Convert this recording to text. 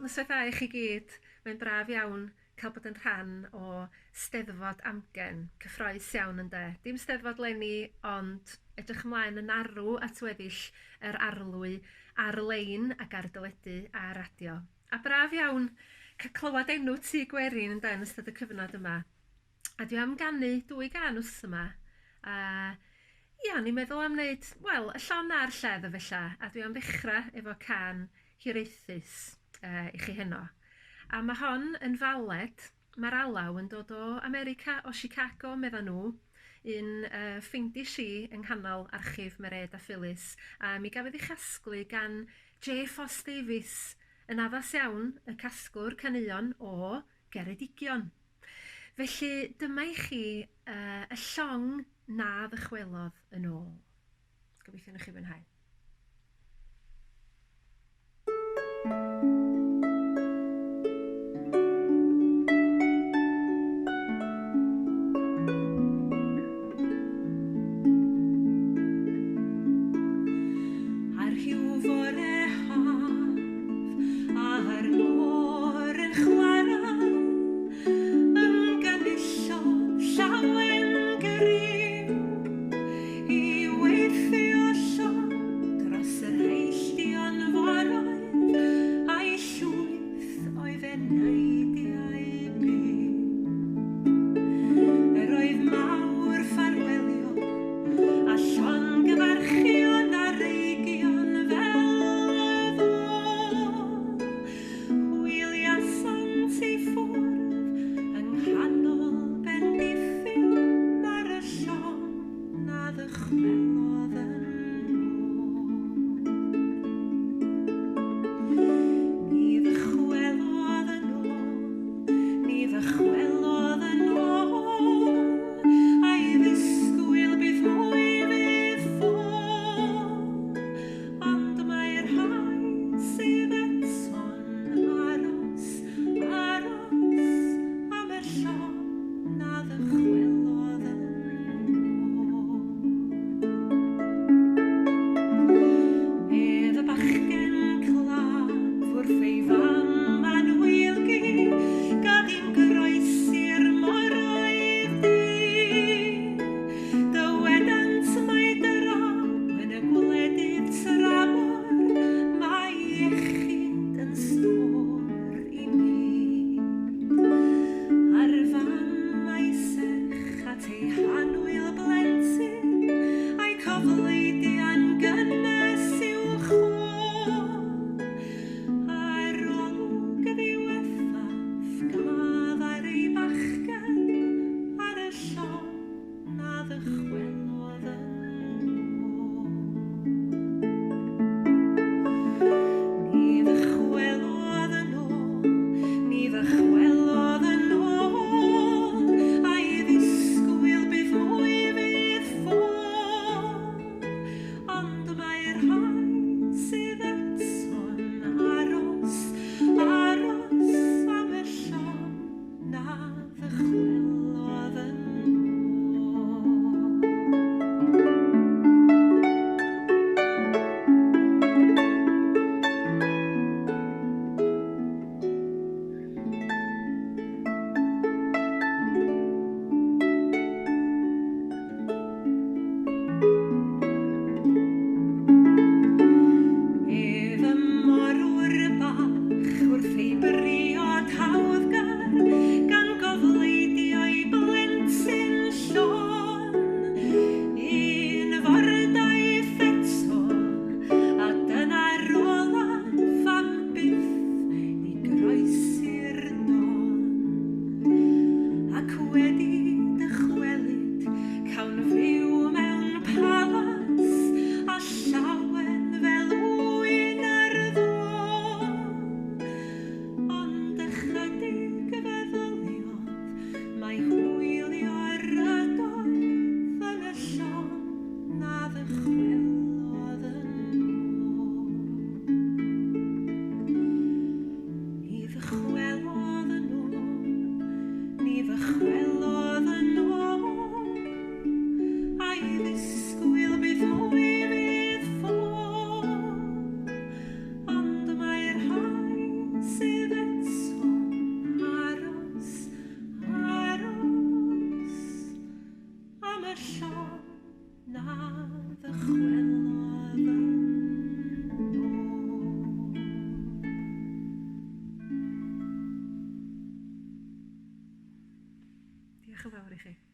noswaith dda i chi gyd. Mae'n braf iawn cael bod yn rhan o Steddfod Amgen, cyffrous iawn ynde. Dim Steddfod leni, ond edrych ymlaen yn arw at weddill yr arlwy ar-lein ac ar deledu a radio. A braf iawn cael clywed enw Tŷ Gwerin ynde yn ystod y cyfnod yma. A dwi am ganu 2 gan wsos yma. Ia, ni'n meddwl am wneud, wel, y llong a'r lledd o fella, a dwi am ddechrau efo can hiraethus i chi heno. A mae hon yn faled, mae'r alaw yn dod o America, o Chicago, meddwl nhw, un ffeindis i yng nghanol archif Mered a Phyllis, a mi gafodd ei chasglu gan J. Foss Davies, yn addas iawn y casglwr caneuon o Geredigion. Felly dyma i chi y llong na ddychwelodd yn ôl. Gobeithio wneud chi fwynhau. Diolch yn fawr i chi.